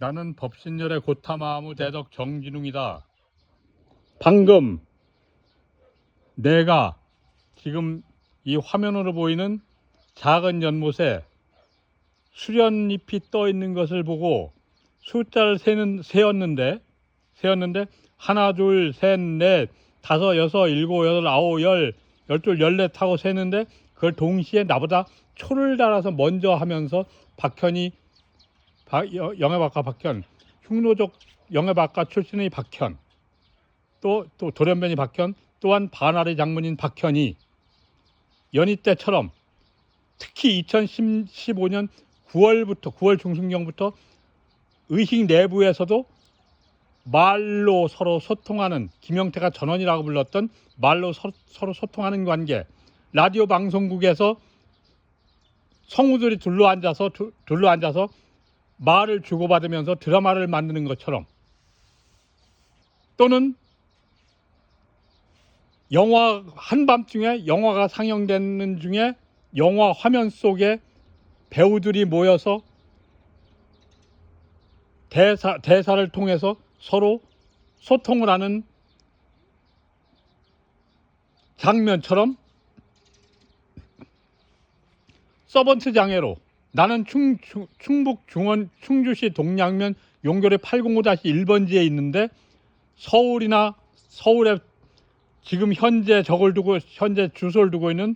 나는 법신열의 고타마무 대덕 정진웅이다. 방금 내가 지금 이 화면으로 보이는 작은 연못에 수련잎이 떠 있는 것을 보고 숫자를 세었는데 하나 둘 셋 넷 다섯 여섯 일곱 여덟 아홉 열 열둘 열넷 하고 세는데 그걸 동시에 나보다 초를 달아서 먼저 하면서 박현이 영해박가 박현, 흉노족 영해박가 출신의 박현, 또 돌연변이 박현, 또한 반아리 장문인 박현이 연희 때처럼 특히 2015년 9월 중순경부터 의식 내부에서도 말로 서로 소통하는, 김영태가 전원이라고 불렀던 말로 서로 소통하는 관계, 라디오 방송국에서 성우들이 둘러앉아서 말을 주고받으면서 드라마를 만드는 것처럼, 또는 영화 한밤중에 영화가 상영되는 중에 영화 화면 속에 배우들이 모여서 대사를 통해서 서로 소통을 하는 장면처럼 서번트 장애로 나는 충북 중원 충주시 동양면 용교리 805-1번지에 있는데 서울에 지금 현재 주소를 두고 있는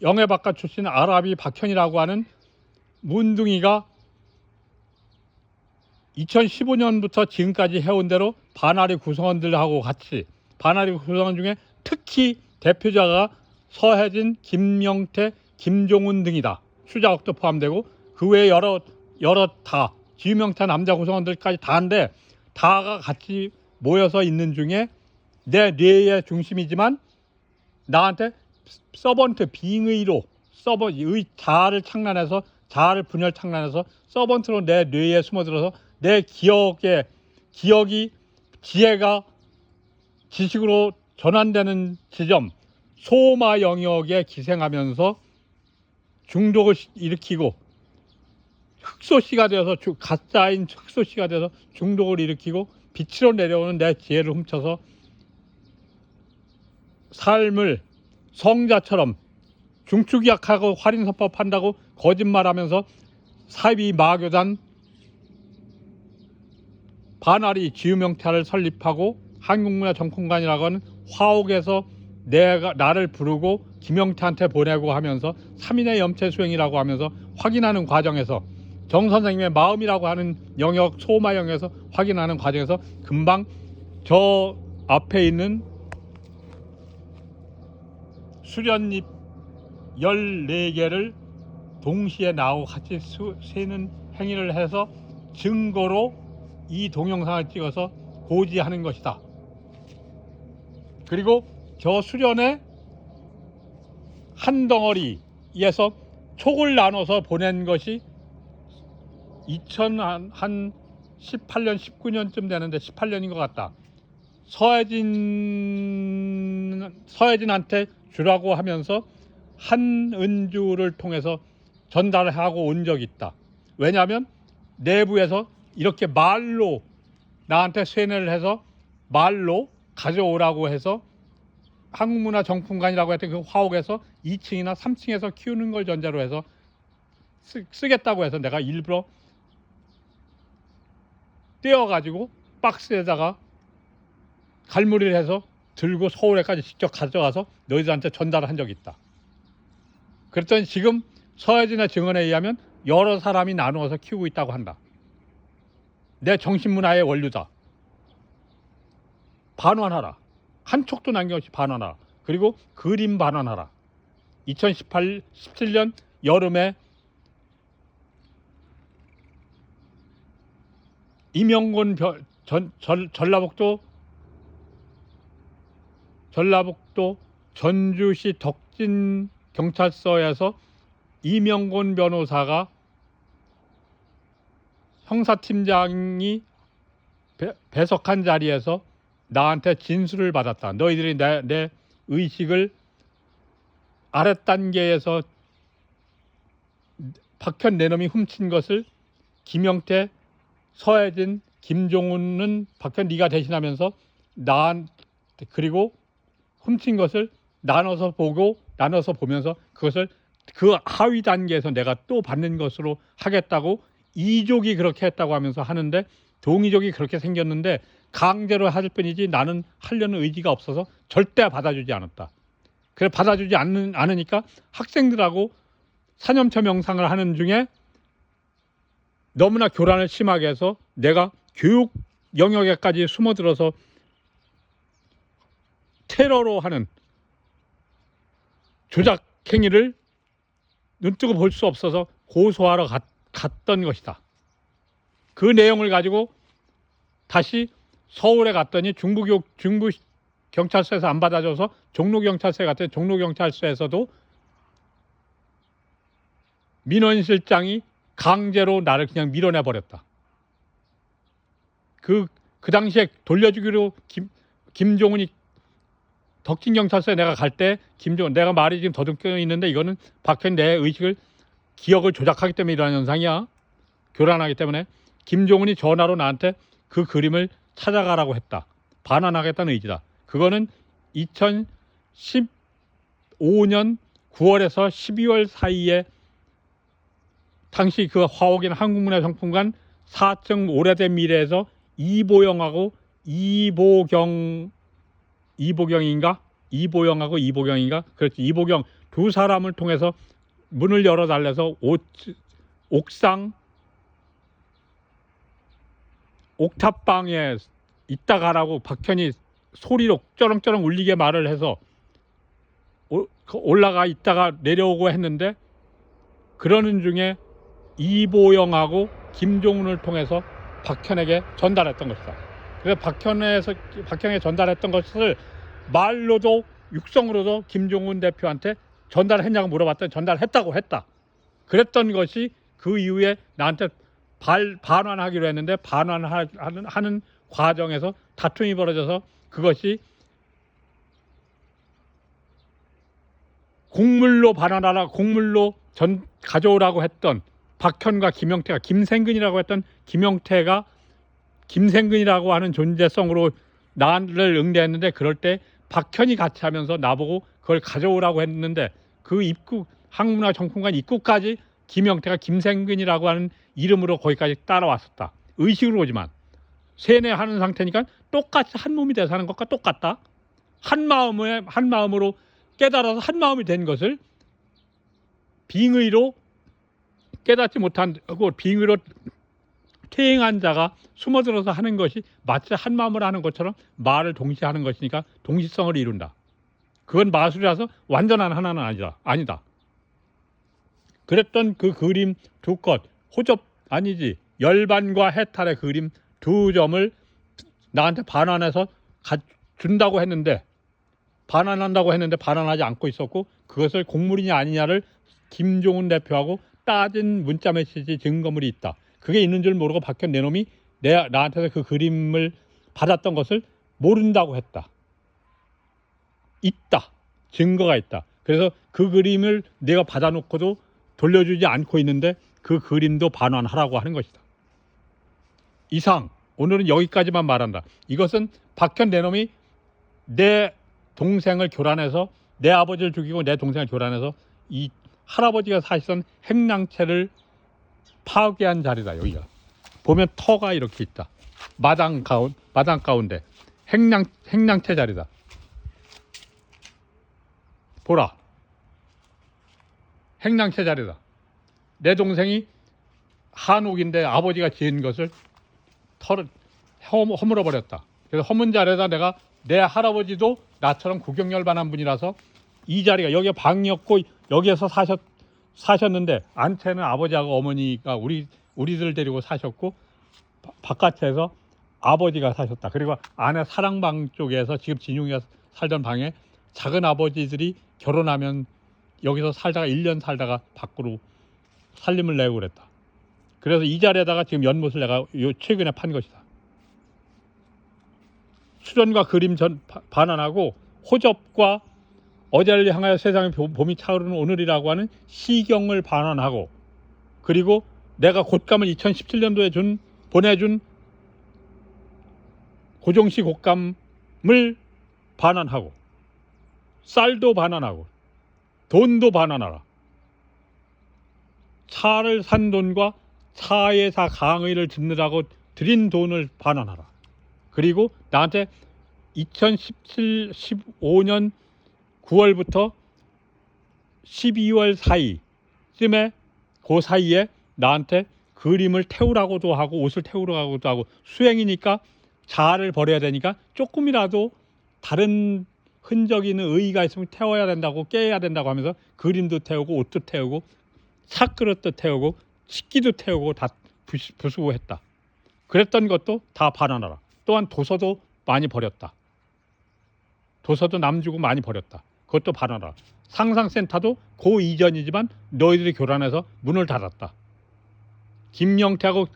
영해박가 출신 아라비 박현이라고 하는 문둥이가 2015년부터 지금까지 해온 대로 반아리 구성원들하고 같이, 반아리 구성원 중에 특히 대표자가 서혜진, 김영태, 김종훈 등이다. 추자옥도 포함되고 그 외에 여러 지명타 남자 구성원들까지 다인데 다가 같이 모여서 있는 중에 내 뇌의 중심이지만 나한테 서번트 빙의로 자아를 분열 창란해서 서번트로 내 뇌에 숨어들어서 내 기억이 지혜가 지식으로 전환되는 지점 소마 영역에 기생하면서 중독을 일으키고 흑소씨가 되어서 가짜인 흑소씨가 되어서 중독을 일으키고 빛으로 내려오는 내 지혜를 훔쳐서 삶을 성자처럼 중추기약하고 활인서법 한다고 거짓말하면서 사이비 마교단 반아리 지유명태를 설립하고 한국문화정통관이라고 하는 화옥에서 나를 부르고 김영태한테 보내고 하면서 3인의 염체 수행이라고 하면서 확인하는 과정에서 정 선생님의 마음이라고 하는 영역, 소마 영역에서 확인하는 과정에서 금방 저 앞에 있는 수련잎 14개를 동시에 나하고 같이 세는 행위를 해서 증거로 이 동영상을 찍어서 고지하는 것이다. 그리고 저 수련의 한 덩어리에서 촉을 나눠서 보낸 것이 2018년 19년쯤 되는데 18년인 것 같다. 서혜진한테 주라고 하면서 한은주를 통해서 전달하고 온 적이 있다. 왜냐하면 내부에서 이렇게 말로 나한테 쇠뇌를 해서 말로 가져오라고 해서 한국문화정품관이라고 했던 그 화옥에서 2층이나 3층에서 키우는 걸 전제로 해서 쓰겠다고 해서 내가 일부러 떼어가지고 박스에다가 갈무리를 해서 들고 서울에까지 직접 가져가서 너희들한테 전달한 적이 있다. 그랬더니 지금 서혜진의 증언에 의하면 여러 사람이 나누어서 키우고 있다고 한다. 내 정신문화의 원류다. 반환하라. 한 촉도 남김없이 반환하라. 그리고 그림 반환하라. 2017년 여름에 임영곤 전라북도 전주시 덕진 경찰서에서 이명곤 변호사가 형사팀장이 배석한 자리에서 나한테 진술을 받았다. 너희들이 내 의식을 아랫단계에서 박현 내놈이 훔친 것을 김영태 서해진, 김종훈은 박현 네가 대신하면서 그리고 훔친 것을 나눠서 보면서 그것을 그 하위 단계에서 내가 또 받는 것으로 하겠다고 이족이 그렇게 했다고 하면서 하는데, 동이족이 그렇게 생겼는데 강제로 할 뿐이지 나는 하려는 의지가 없어서 절대 받아주지 않았다. 그래 받아주지 않으니까 학생들하고 사념처 명상을 하는 중에 너무나 교란을 심하게 해서 내가 교육 영역에까지 숨어들어서 테러로 하는 조작 행위를 눈뜨고 볼 수 없어서 고소하러 갔던 것이다. 그 내용을 가지고 다시 서울에 갔더니 중부 경찰서에서 안 받아줘서 종로경찰서에 갔더니 종로경찰서에서도 민원실장이 강제로 나를 그냥 밀어내 버렸다. 그 당시에 돌려주기로 김종훈이 덕진경찰서에 내가 갈 때 내가 말이 지금 더듬겨 있는데 이거는 박현 내 의식을 기억을 조작하기 때문에 일어나는 현상이야. 교란하기 때문에 김종훈이 전화로 나한테 그 그림을 찾아가라고 했다. 반환하겠다는 의지다. 그거는 2015년 9월에서 12월 사이에 당시 그 화옥인 한국문화정품관 4층 오래된 미래에서 이보영하고 이보경인가? 그렇지. 이보경 두 사람을 통해서 문을 열어달래서 옥상 옥탑방에 있다 가라고 박현이 소리로 쩌렁쩌렁 울리게 말을 해서 올라가 있다가 내려오고 했는데, 그러는 중에 이보영하고 김종훈을 통해서 박현에게 전달했던 것이다. 그래서 박현에게 전달했던 것을 말로도 육성으로도 김종훈 대표한테 전달했냐고 물어봤더니 전달했다고 했다. 그랬던 것이 그 이후에 나한테 반환하기로 했는데 반환하는 과정에서 다툼이 벌어져서 그것이 곡물로 반환하라, 곡물로 가져오라고 했던 박현과 김영태가, 김생근이라고 했던 김생근이라고 하는 존재성으로 나를 응대했는데, 그럴 때 박현이 같이 하면서 나보고 그걸 가져오라고 했는데 그 입구 한국문화정품관 입구까지 김영태가 김생근이라고 하는 이름으로 거기까지 따라왔었다. 의식으로 오지만 세뇌하는 상태니까 똑같이 한 몸이 돼서 하는 것과 똑같다. 한 마음으로 깨달아서 한 마음이 된 것을 빙의로 깨닫지 못한 빙의로 퇴행한 자가 숨어들어서 하는 것이 마치 한 마음으로 하는 것처럼 말을 동시에 하는 것이니까 동시성을 이룬다. 그건 마술이라서 완전한 하나는 아니다. 그랬던 그 그림 두 컷, 열반과 해탈의 그림 두 점을 나한테 반환해서 준다고 했는데, 반환한다고 했는데 반환하지 않고 있었고, 그것을 곡물이냐 아니냐를 김종훈 대표하고 따진 문자 메시지 증거물이 있다. 그게 있는 줄 모르고 박현 내놈이 나한테서 그 그림을 받았던 것을 모른다고 했다. 있다. 증거가 있다. 그래서 그 그림을 내가 받아놓고도 돌려주지 않고 있는데 그 그림도 반환하라고 하는 것이다. 이상 오늘은 여기까지만 말한다. 이것은 박현 내놈이 내 동생을 교란해서, 내 아버지를 죽이고 내 동생을 교란해서 이 할아버지가 사시던 행랑채를 파괴한 자리다. 여기가 보면 터가 이렇게 있다. 마당 가운데 행랑채 자리다. 보라, 행랑채 자리다. 내 동생이 한옥인데 아버지가 지은 것을 허물어 버렸다. 그래서 허문 자리에다 내가, 내 할아버지도 나처럼 구경열반한 분이라서 이 자리가, 여기가 방이었고 여기에서 사셨는데 안채는 아버지하고 어머니가 우리들 데리고 사셨고, 바깥에서 아버지가 사셨다. 그리고 안에 사랑방 쪽에서 지금 진용이가 살던 방에 작은 아버지들이 결혼하면 여기서 살다가 1년 살다가 밖으로 살림을 내고 그랬다. 그래서 이 자리에다가 지금 연못을 내가 최근에 판 것이다. 수련과 그림 반환하고 호접과 어제를 향하여 세상의 봄이 차오르는 오늘이라고 하는 시경을 반환하고, 그리고 내가 곶감을 2017년도에 준 보내준 고종씨 곶감을 반환하고 쌀도 반환하고 돈도 반환하라. 차를 산 돈과 차에 사 강의를 듣느라고 드린 돈을 반환하라. 그리고 나한테 2017, 15년 9월부터 12월 사이쯤에 그 사이에 나한테 그림을 태우라고도 하고 옷을 태우라고도 하고 수행이니까 자아를 버려야 되니까 조금이라도 다른 흔적 있는 의의가 있으면 태워야 된다고 깨야 된다고 하면서 그림도 태우고 옷도 태우고 찻그릇도 태우고 식기도 태우고 다 부수고했다. 그랬던 것도 다 반환하라. 또한 도서도 많이 버렸다. 도서도 남 주고 많이 버렸다. 그것도 반환하라. 상상센터도 그 이전이지만 너희들이 교란해서 문을 닫았다. 김영태하고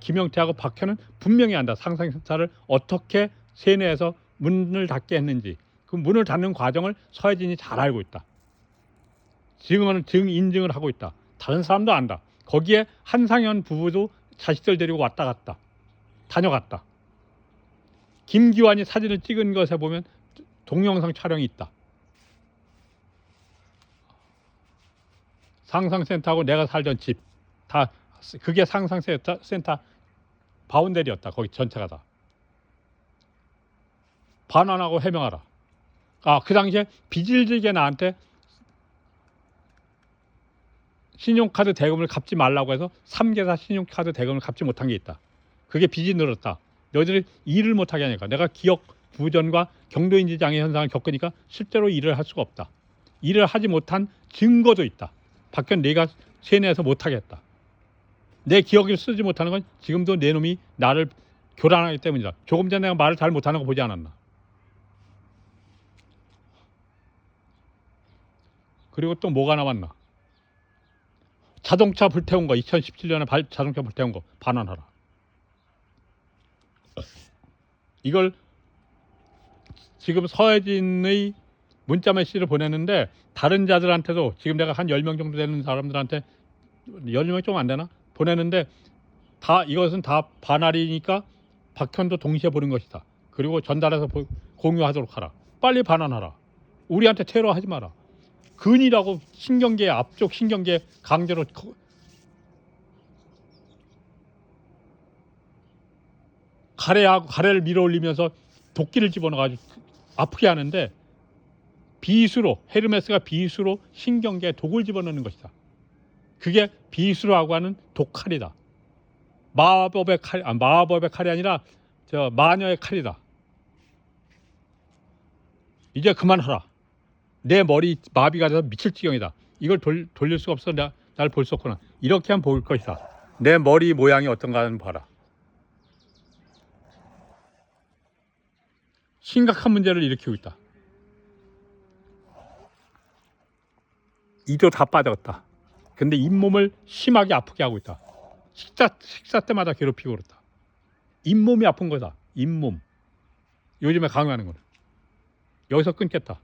김영태하고 박현은 분명히 안다. 상상센터를 어떻게 세뇌해서 문을 닫게 했는지 그 문을 닫는 과정을 서혜진이 잘 알고 있다. 지금은 인증을 하고 있다. 다른 사람도 안다. 거기에 한상현 부부도 자식들 데리고 왔다 갔다 다녀갔다. 김기환이 사진을 찍은 것에 보면 동영상 촬영이 있다. 상상센터하고 내가 살던 집 다 그게 상상센터 바운더리였다. 거기 전체가 다. 반환하고 해명하라. 그 당시에 비질질게 나한테 신용카드 대금을 갚지 말라고 해서 3개사 신용카드 대금을 갚지 못한 게 있다. 그게 빚이 늘었다. 너희들이 일을 못하게 하니까. 내가 기억 부전과 경도인지 장애 현상을 겪으니까 실제로 일을 할 수가 없다. 일을 하지 못한 증거도 있다. 박현 네가 세뇌해서 못하게 했다. 내 기억을 쓰지 못하는 건 지금도 내 놈이 나를 교란하기 때문이다. 조금 전에 내가 말을 잘 못하는 거 보지 않았나. 그리고 또 뭐가 남았나. 자동차 불태운 거 2017년에 자동차 불태운 거 반환하라. 이걸 지금 서혜진의 문자 메시지를 보냈는데 다른 자들한테도 지금 내가 한 10명 정도 되는 사람들한테 10명 좀 안 되나? 보내는데 다 이것은 다 반환이니까 박현도 동시에 보는 것이다. 그리고 전달해서 공유하도록 하라. 빨리 반환하라. 우리한테 테러하지 마라. 근이라고 신경계 앞쪽 신경계 강제로 가래를 밀어 올리면서 도끼를 집어넣어가지고 아프게 하는데 비수로 헤르메스가 비수로 신경계에 독을 집어넣는 것이다. 그게 비수라고 하는 독칼이다. 마법의 칼이 아니라 마녀의 칼이다. 이제 그만하라. 내 머리 마비가 돼서 미칠 지경이다. 이걸 돌릴 수가 없어. 날 볼 수 없구나. 이렇게 하면 볼 것이다. 내 머리 모양이 어떤가 하는 봐라. 심각한 문제를 일으키고 있다. 이도 다 빠졌다. 근데 잇몸을 심하게 아프게 하고 있다. 식사 때마다 괴롭히고 그렇다. 잇몸이 아픈 거다. 잇몸. 요즘에 강요하는 거는. 여기서 끊겠다.